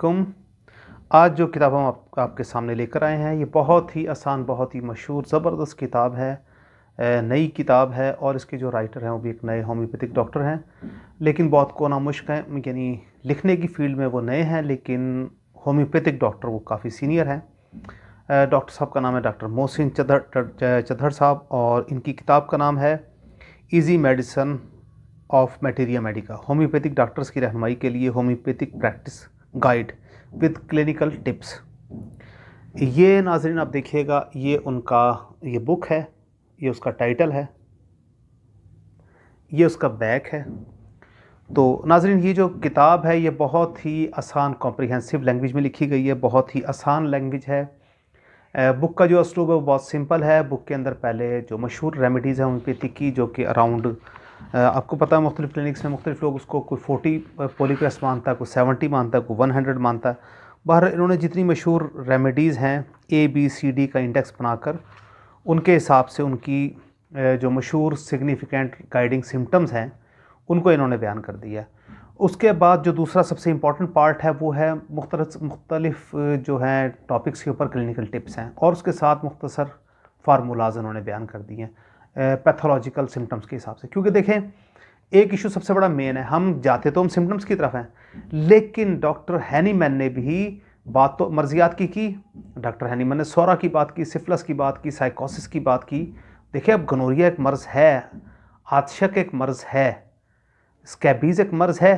कुम आज जो किताब हम आपके सामने लेकर आए हैं ये बहुत ही आसान, बहुत ही मशहूर, ज़बरदस्त किताब है। नई किताब है और इसके जो राइटर हैं वो भी एक नए होम्योपैथिक डॉक्टर हैं, लेकिन बहुत को नामुश्क हैं। यानी लिखने की फ़ील्ड में वो नए हैं, लेकिन होम्योपैथिक डॉक्टर वो काफ़ी सीनियर हैं। डॉक्टर साहब का नाम है डॉक्टर मोहसिन चद्दर साहब, और इनकी किताब का नाम है easy medicine of materia medica, homeopathic doctors की रहनुमाई के लिए homeopathic practice guide with clinical tips. ये नाज़रीन आप देखिएगा, ये बुक है, ये उसका टाइटल है, ये उसका बैक है। तो नाज़रीन ये जो किताब है ये बहुत ही आसान कॉम्प्रिहेंसिव लैंग्वेज में लिखी गई है, बहुत ही आसान लैंग्वेज है। बुक का जो अस्लूब है वो बहुत सिंपल है। बुक के अंदर पहले जो मशहूर रेमेडीज़ हैं होम्योपैथिक की, जो कि अराउंड आपको पता है मुख्तलिफ़ क्लिनिक्स में मुख्तलिफ़ लोग उसको कोई 40 पॉलीक्रेस्ट मानता है, कोई 70 मानता है, कोई 100 मानता है। बाहर इन्होंने जितनी मशहूर रेमेडीज़ हैं ABCD का इंडेक्स बनाकर उनके हिसाब से उनकी जो मशहूर सिग्निफिकेंट गाइडिंग सिम्टम्स हैं उनको इन्होंने बयान कर दिया। उसके बाद जो दूसरा सबसे इम्पॉर्टेंट पार्ट है वो है मुख्तलिफ जो हैं टॉपिक्स के ऊपर क्लिनिकल टिप्स हैं, और उसके साथ मुख्तसर फार्मूलाज उन्होंने बयान कर दिए हैं पैथोलॉजिकल सिम्टम्स के हिसाब से। क्योंकि देखें, एक इशू सबसे बड़ा मेन है, हम जाते तो हम सिम्टम्स की तरफ हैं, लेकिन डॉक्टर हैनीमैन ने भी बात तो मर्जियात की। डॉक्टर हैनीमैन ने सोरा की बात की, सिफिलिस की बात की, साइकोसिस की बात की। देखिए, अब गनोरिया एक मर्ज़ है, आतशक एक मर्ज़ है, स्कैबीज़ एक मर्ज़ है।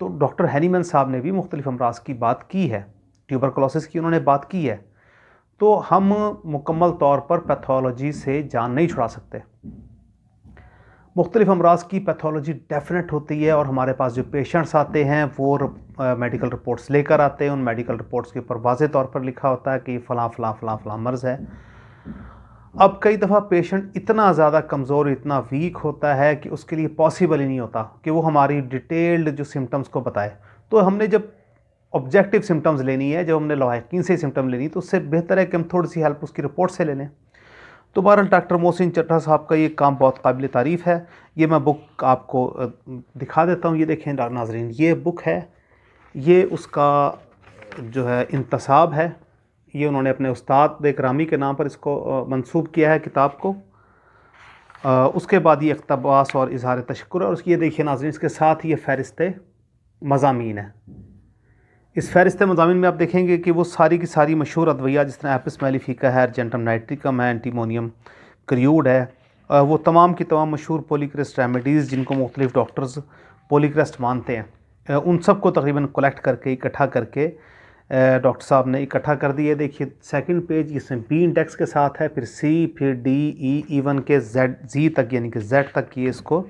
तो डॉक्टर हैनीमैन साहब ने भी मुख्तलिफ अमराज की बात की है, ट्यूबरकुलोसिस की उन्होंने बात की है। तो हम मुकम्मल तौर पर पैथोलॉजी से जान नहीं छुड़ा सकते। मुख्तलिफ अमराज की पैथोलॉजी डेफिनेट होती है, और हमारे पास जो पेशेंट्स आते हैं वो मेडिकल रिपोर्ट्स लेकर आते हैं। उन मेडिकल रिपोर्ट्स के ऊपर वाज़े तौर पर लिखा होता है कि फ़लाँ फ़लाँ फ़लाँ फ़लाँ मर्ज़ है। अब कई दफ़ा पेशेंट इतना ज़्यादा कमज़ोर, इतना वीक होता है कि उसके लिए पॉसिबल ही नहीं होता कि वो हमारी डिटेल्ड जो सिम्टम्स को बताए। तो हमने जब ऑब्जेक्टिव सिम्टम्स लेनी है, जब हमने लवाहिकीन से सिम्टम लेनी, तो उससे बेहतर है कि हम थोड़ी सी हेल्प उसकी रिपोर्ट से ले लें। तो बहरहाल डॉक्टर मोहसिन चद्दर साहब का ये काम बहुत काबिल तारीफ़ है। ये मैं बुक आपको दिखा देता हूँ। ये देखें नाज़रीन, ये बुक है, ये उसका जो है इंतसाब है। ये उन्होंने अपने उस्ताद इकरामी के नाम पर इसको मंसूब किया है किताब को। उसके बाद ये इक़्तिबास और इज़हार तशक्कुर है। और ये देखिए नाज़रीन, इसके साथ ये फ़हरिस्त मज़ामीन है। इस फ़हरिस्त मज़ामीन में आप देखेंगे कि वो सारी की सारी मशहूर अदविया, जिस तरह एपिस मेलिफिका है, अर्जेंटम नाइट्रिकम है, एंटीमोनियम क्रियूड है, वो तमाम की तमाम मशहूर पॉलीक्रेस्ट रेमेडीज़ जिनको मुख्तलिफ डॉक्टर्स पॉलीक्रेस्ट मानते हैं, उन सब को तकरीबन कलेक्ट करके, इकट्ठा करके डॉक्टर साहब ने इकट्ठा कर दिए। देखिए सेकंड पेज, इसमें B इंडेक्स के साथ है, फिर C, फिर D, E, इवन के Z तक, यानी कि Z तक ये इसको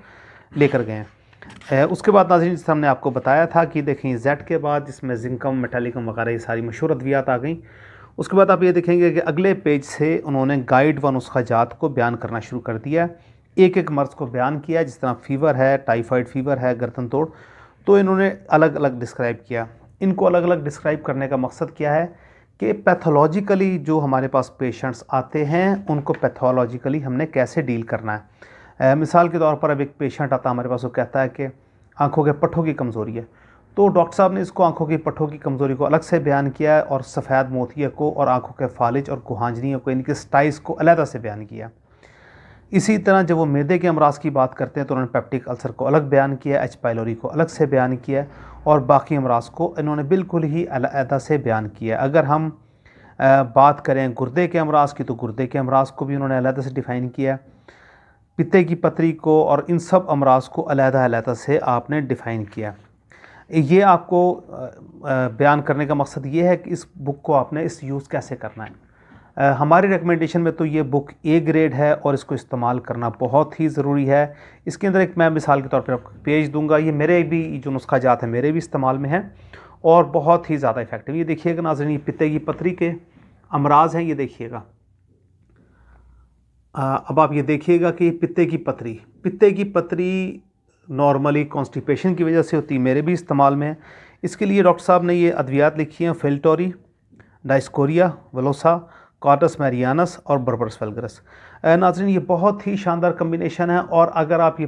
लेकर गए हैं। उसके बाद नाज़रीन, जिस हमने आपको बताया था कि देखें Z के बाद इसमें जिंकम, मेटालिकम वगैरह ये सारी मशहूर अद्वियात आ गई। उसके बाद आप ये देखेंगे कि अगले पेज से उन्होंने गाइड व नुस्खा जात को बयान करना शुरू कर दिया। एक एक मर्ज़ को बयान किया, जिस तरह फ़ीवर है, टाइफाइड फ़ीवर है, गर्दन तोड़, तो इन्होंने अलग अलग डिस्क्राइब किया। इनको अलग अलग डिस्क्राइब करने का मकसद क्या है कि पैथोलॉजिकली जो हमारे पास पेशेंट्स आते हैं उनको पैथोलॉजिकली हमने कैसे डील करना है। मिसाल के तौर पर अब एक पेशेंट आता है हमारे पास, वो कहता है कि आँखों के पट्ठों की कमज़ोरी है। तो डॉक्टर साहब ने इसको आँखों की पट्ठों की कमज़ोरी को अलग से बयान किया है, और सफ़ेद मोतिया को और आँखों के फालिज और गुहांजनियों को, इनके स्टाइस को अलहदा से बयान किया। इसी तरह जब वो मैदे के अमराज की बात करते हैं तो उन्होंने पेप्टिक अल्सर को अलग बयान किया, H. पाइलोरी को अलग से बयान किया, और बाकी अमराज को इन्होंने बिल्कुल ही अलहदा से बयान किया। अगर हम बात करें गुर्दे के अमराज की, तो गुर्दे के अमराज को भी उन्होंने अलहदा से डिफ़ाइन किया, पित्ते की पथरी को, और इन सब अमराज को अलहदा अलहदा से आपने डिफ़ाइन किया। ये आपको बयान करने का मकसद ये है कि इस बुक को आपने इस यूज़ कैसे करना है। हमारी रिकमेंडेशन में तो ये बुक A ग्रेड है, और इसको इस्तेमाल करना बहुत ही ज़रूरी है। इसके अंदर एक मैं मिसाल के तौर पर आपको पेज दूंगा, ये मेरे भी जो नुस्खा जात है मेरे भी इस्तेमाल में है, और बहुत ही ज़्यादा इफ़ेक्टिव। ये देखिएगा नाज़रीन, ये पित्ते की पथरी के अमराज हैं, ये देखिएगा। अब आप ये देखिएगा कि पित्ते की पथरी नॉर्मली कॉन्स्टिपेशन की वजह से होती है, मेरे भी इस्तेमाल में है। इसके लिए डॉक्टर साहब ने ये अद्वियात लिखी हैं, फेल्टोरी, डाइस्कोरिया, वलोसा, कॉर्टस मैरियानस और बर्बरस वल्गरस। नाज़रीन, ये बहुत ही शानदार कम्बिनेशन है, और अगर आप ये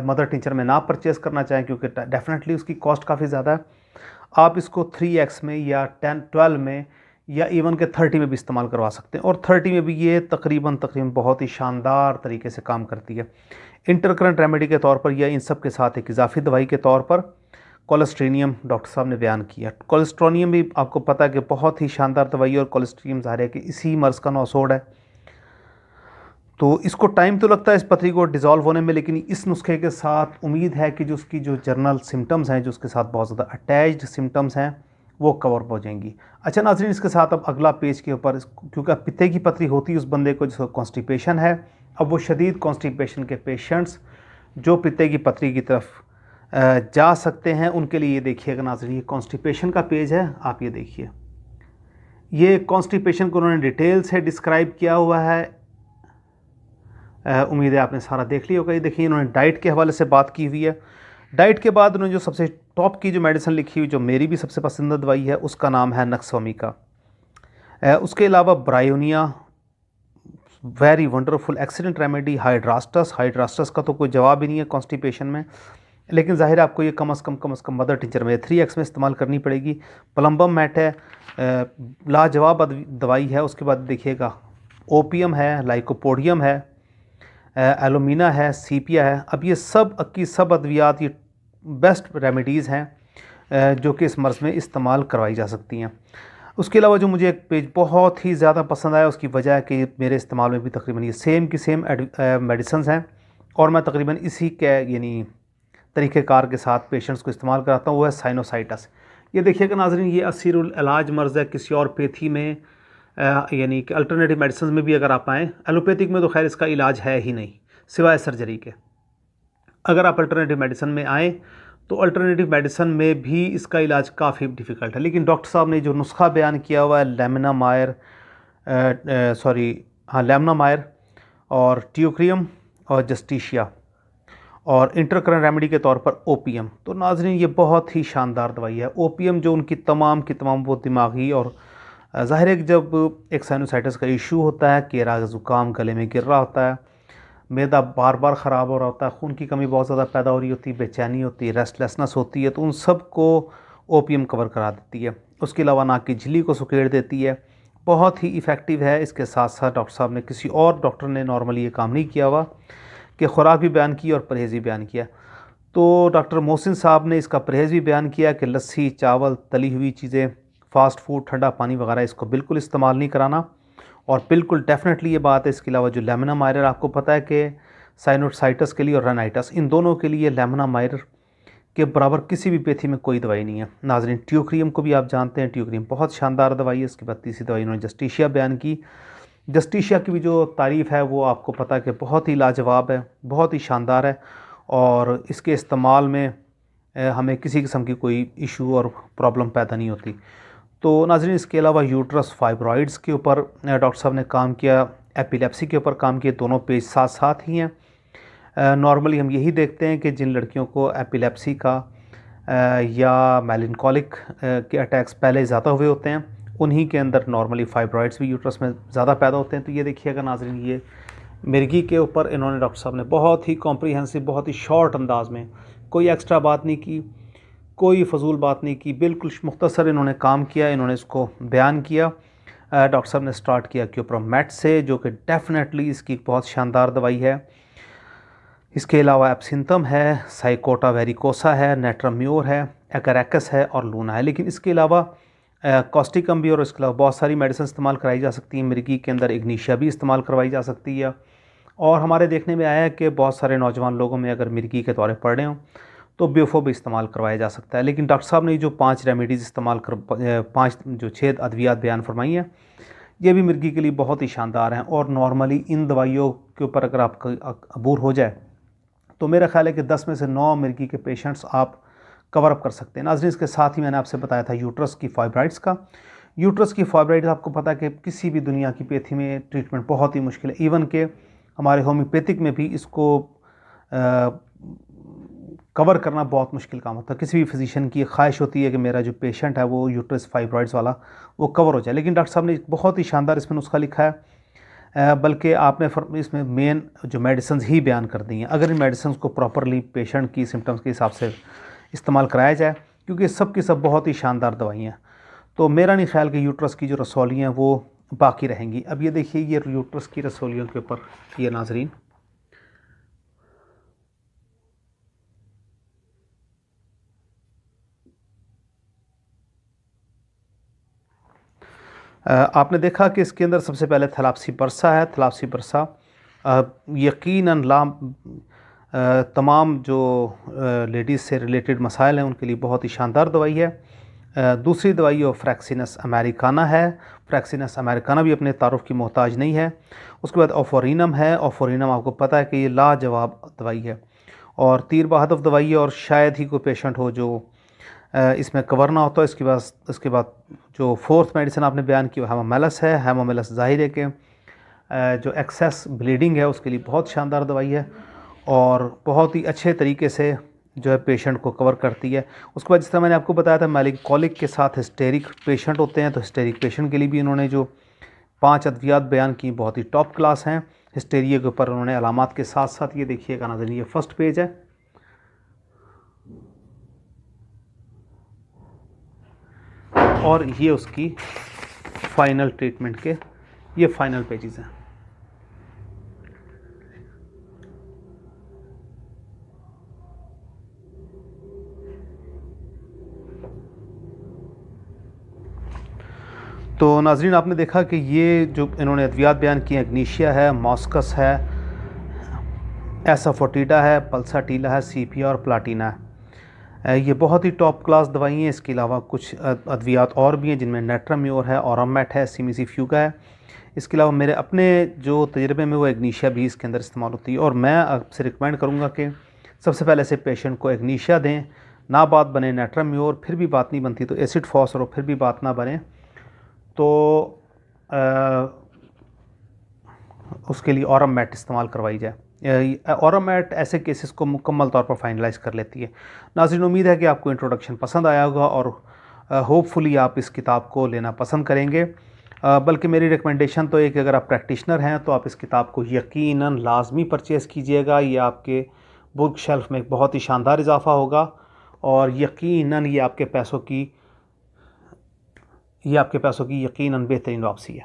मदर टिंचर में ना परचेज़ करना चाहें, क्योंकि डेफिनेटली उसकी कॉस्ट काफ़ी ज़्यादा है, आप इसको 3x में या 10 12 में या इवन के 30 में भी इस्तेमाल करवा सकते हैं, और 30 में भी ये तकरीबन बहुत ही शानदार तरीके से काम करती है। इंटरकरेंट रेमेडी के तौर पर या इन सब के साथ एक इजाफी दवाई के तौर पर कोलेस्ट्रेनियम डॉक्टर साहब ने बयान किया। कोलेस्ट्रोनियम भी आपको पता है कि बहुत ही शानदार दवाई है, और कोलेस्ट्रियम ज़ाहिर है कि इसी मर्ज़ का नौसोड है। तो इसको टाइम तो लगता है इस पथरी को डिज़ोल्व होने में, लेकिन इस नुस्खे के साथ उम्मीद है कि जो उसकी जो जर्नल सिम्टम्स हैं, जो उसके साथ बहुत ज़्यादा अटैच्ड सिम्टम्स हैं, वो कवर हो जाएंगी। अच्छा नाज़रीन, इसके साथ अब अगला पेज के ऊपर, क्योंकि अब पित्ते की पथरी होती है उस बंदे को जिसको कॉन्स्टिपेशन है, अब वो शदीद कॉन्स्टिपेशन के पेशेंट्स जो पित्ते की पथरी की तरफ जा सकते हैं, उनके लिए ये देखिएगा नाज़रीन, ये कॉन्स्टिपेशन का पेज है। आप ये देखिए, ये कॉन्स्टिपेशन को उन्होंने डिटेल से डिस्क्राइब किया हुआ है। उम्मीद है आपने सारा देख लिया होगा। ये देखिए, इन्होंने डाइट के हवाले से बात की हुई है। डाइट के बाद उन्होंने जो सबसे टॉप की जो मेडिसिन लिखी हुई, जो मेरी भी सबसे पसंदीदा दवाई है, उसका नाम है नक्सोमिका। उसके अलावा bryonia, very wonderful accident remedy. Hydrastis का तो कोई जवाब ही नहीं है कॉन्स्टिपेशन में, लेकिन ज़ाहिर आपको ये कम से कम मदर टिंचर में 3x में इस्तेमाल करनी पड़ेगी। प्लम्बम मैट है, लाजवाब दवाई है। उसके बाद देखिएगा ओपियम है, लाइकोपोडियम है, एलोमिना है, सीपिया है। अब ये सब की सब अद्वियात ये बेस्ट रेमेडीज़ हैं जो कि इस मर्ज़ में इस्तेमाल करवाई जा सकती हैं। उसके अलावा जो मुझे एक पेज बहुत ही ज़्यादा पसंद आया, उसकी वजह है कि मेरे इस्तेमाल में भी तकरीबन ये सेम की सेम मेडिसिन हैं, और मैं तकरीबन इसी के यानी तरीक़ेकार के साथ पेशेंट्स को इस्तेमाल कराता हूँ। वो है साइनोसाइटस। ये देखिएगा नाज़रीन, ये असीरुल इलाज मर्ज़ है। किसी और पैथी में यानी कि अल्टरनेटिव मेडिसिन में भी अगर आप आएँ, एलोपैथिक में तो खैर इसका इलाज है ही नहीं सिवाय सर्जरी के। अगर आप अल्टरनेटिव मेडिसिन में आएँ तो अल्टरनेटिव मेडिसिन में भी इसका इलाज काफ़ी डिफ़िकल्ट है, लेकिन डॉक्टर साहब ने जो नुस्खा बयान किया हुआ है लेमनामायर और ट्यूक्रियम और जस्टिशिया और इंटरकरेंट रेमेडी के तौर पर ओपियम, तो नाज़रीन ये बहुत ही शानदार दवाई है। ओपियम जो उनकी तमाम की तमाम वो दिमागी और ज़ाहिर है कि जब एक साइनोसाइटिस का इशू होता है, केरा ज़ुकाम गले में गिर रहा होता है, मैदा बार बार ख़राब हो रहा होता है, खून की कमी बहुत ज़्यादा पैदा हो रही होती है, बेचैनी होती है, रेस्टलेसनेस होती है, तो उन सब को ओपियम कवर करा देती है। उसके अलावा नाक की झिल्ली को सुकेड़ देती है, बहुत ही इफ़ेक्टिव है। इसके साथ साथ डॉक्टर साहब ने, किसी और डॉक्टर ने नॉर्मली ये काम नहीं किया हुआ कि ख़ुराक भी बयान की और परहेज़ भी बयान किया। तो डॉक्टर मोहसिन साहब ने इसका परहेज़ भी बयान किया कि लस्सी, चावल, तली हुई चीज़ें, फ़ास्ट फूड, ठंडा पानी वगैरह इसको बिल्कुल इस्तेमाल नहीं कराना, और बिल्कुल डेफिनेटली ये बात है। इसके अलावा जो लेमनामायर, आपको पता है कि साइनोसाइटिस के लिए और रेनाइटिस, इन दोनों के लिए लेमनामायर के बराबर किसी भी पैथी में कोई दवाई नहीं है। नाज़रीन ट्यूक्रियम को भी आप जानते हैं, ट्यूक्रियम बहुत शानदार दवाई है। इसके बाद तीसरी दवाई उन्होंने जस्टिशिया बयान की। जस्टिशिया की भी जो तारीफ़ है वो आपको पता है कि बहुत ही लाजवाब है, बहुत ही शानदार है, और इसके इस्तेमाल में हमें किसी किस्म की कोई इशू और प्रॉब्लम पैदा नहीं होती। तो नाज़रीन इसके अलावा यूट्रस फाइब्रॉइड्स के ऊपर डॉक्टर साहब ने काम किया, एपिलेप्सी के ऊपर काम किए, दोनों पेज साथ साथ ही हैं। नॉर्मली हम यही देखते हैं कि जिन लड़कियों को एपिलेप्सी का या मेलनकॉलिक के अटैक्स पहले ज़्यादा हुए होते हैं, उन्हीं के अंदर नॉर्मली फाइब्रॉइड्स भी यूट्रस में ज़्यादा पैदा होते हैं। तो ये देखिएगा नाज़रीन, ये मिर्गी के ऊपर इन्होंने डॉक्टर साहब ने बहुत ही कॉम्प्रिहेंसिव, बहुत ही शॉर्ट अंदाज में, कोई एक्स्ट्रा बात नहीं की, कोई फजूल बात नहीं की, बिल्कुल मुख्तसर इन्होंने काम किया, इन्होंने इसको बयान किया। डॉक्टर साहब ने स्टार्ट किया क्यूप्रोमेट से, जो कि डेफिनेटली इसकी बहुत शानदार दवाई है। इसके अलावा एब्सिंथम है, साइकोटा वेरिकोसा है, नेट्राम्योर है, एकरेकस है और लूना है। लेकिन इसके अलावा कॉस्टिकम भी और इसके अलावा बहुत सारी मेडिसिन इस्तेमाल कराई जा सकती हैं। मिर्गी के अंदर इग्निशिया भी इस्तेमाल करवाई जा सकती है, और हमारे देखने में आया है कि बहुत सारे नौजवान लोगों में अगर मिर्गी के दौरे पड़ रहे हों तो ब्यूफो भी इस्तेमाल करवाया जा सकता है। लेकिन डॉक्टर साहब ने जो 5 रेमेडीज़ इस्तेमाल कर 5 जो 6 अद्वियात बयान फरमाई हैं, ये भी मिर्गी के लिए बहुत ही शानदार हैं। और नॉर्मली इन दवाइयों के ऊपर अगर आपका अबूर हो जाए तो मेरा ख्याल है कि 10 में से 9 मिर्गी के पेशेंट्स आप कवर अप कर सकते हैं। नाज़रीन इसके साथ ही मैंने आपसे बताया था यूट्रस की फाइब्राइड्स का। यूट्रस की फाइब्राइड्स आपको पता है कि किसी भी दुनिया की पैथी में ट्रीटमेंट बहुत ही मुश्किल है। इवन के हमारे होम्योपैथिक में भी इसको कवर करना बहुत मुश्किल काम होता है। किसी भी फिजिशियन की ख्वाहिश होती है कि मेरा जो पेशेंट है वो यूट्रस फाइब्राइड्स वाला वो कवर हो जाए, लेकिन डॉक्टर साहब ने बहुत ही शानदार इसमें नुस्खा लिखा है, बल्कि आपने इसमें मेन जो मेडिसिन ही बयान कर दी हैं। अगर इन मेडिसिन को प्रॉपरली पेशेंट की सिम्टम्स के हिसाब से इस्तेमाल कराया जाए क्योंकि सब की सब बहुत ही शानदार दवाइयाँ हैं। तो मेरा नहीं ख्याल कि यूट्रस की जो रसौलियाँ हैं वो बाकी रहेंगी। अब ये देखिए, ये यूट्रस की रसौलियों के ऊपर ये नाजरीन, आपने देखा कि इसके अंदर सबसे पहले थैलाप्सीबर्सा है। थैलाप्सीबर्सा यकीनन तमाम जो लेडीज़ से रिलेटेड मसाइल हैं उनके लिए बहुत ही शानदार दवाई है। दूसरी दवाई वो फ्रैक्सिनस अमेरिकाना है। फ्रैक्सिनस अमेरिकाना भी अपने तारुफ की मोहताज नहीं है। उसके बाद ओफोरिनम है। ओफोरिनम आपको पता है कि ये लाजवाब दवाई है और तीर बहादुर दवाई है, और शायद ही कोई पेशेंट हो जो इसमें कवर ना होता। इसके बाद जो फोर्थ मेडिसिन आपने बयान की वो हेमोमेलस है। हेमोमेलस ज़ाहिर है कि जो एक्सेस ब्लीडिंग है उसके लिए बहुत शानदार दवाई है और बहुत ही अच्छे तरीके से जो है पेशेंट को कवर करती है। उसके बाद जिस तरह मैंने आपको बताया था, मेलैंकोलिक के साथ हिस्टेरिक पेशेंट होते हैं, तो हिस्टेरिक पेशेंट के लिए भी इन्होंने जो 5 अद्वियात बयान की बहुत ही टॉप क्लास हैं। हिस्टेरिया के ऊपर उन्होंने अलामात के साथ साथ, ये देखिएगा नाज़रीन, ये फर्स्ट पेज है और ये उसकी फाइनल ट्रीटमेंट के ये फाइनल पेजेस हैं। तो नाज़रीन, आपने देखा कि ये जो इन्होंने अद्वियात बयान किए, एग्नीशिया है, मॉस्कस है, एसाफोटिडा है, पल्साटीला है, सीपिया और प्लाटिना है। ये बहुत ही टॉप क्लास दवाई हैं। इसके अलावा कुछ अद्वियात और भी हैं जिनमें नेट्राम्योर है, औरामेट है, सिमिसिफ्यूगा है। इसके अलावा मेरे अपने जो तजर्बे में वो एग्नीशिया भी इसके अंदर इस्तेमाल होती है, और मैं आपसे रिकमेंड करूँगा कि सबसे पहले से पेशेंट को एग्नीशिया दें। ना बात बने नेट्राम्योर, फिर भी बात नहीं बनती तो एसिड फॉस्फोरो, फिर भी बात ना बने तो उसके लिए औरामेट इस्तेमाल करवाई जाए। औरामेट ऐसे केसेस को मुकम्मल तौर पर फाइनलाइज कर लेती है। नाज़रीन, उम्मीद है कि आपको इंट्रोडक्शन पसंद आया होगा और होपफुली आप इस किताब को लेना पसंद करेंगे। बल्कि मेरी रिकमेंडेशन तो है कि अगर आप प्रैक्टिशनर हैं तो आप इस किताब को यकीनन लाजमी परचेज़ कीजिएगा। ये आपके बुक शेल्फ में एक बहुत ही शानदार इजाफ़ा होगा और यकीनन ये आपके पैसों की यकीनन बेहतरीन वापसी है।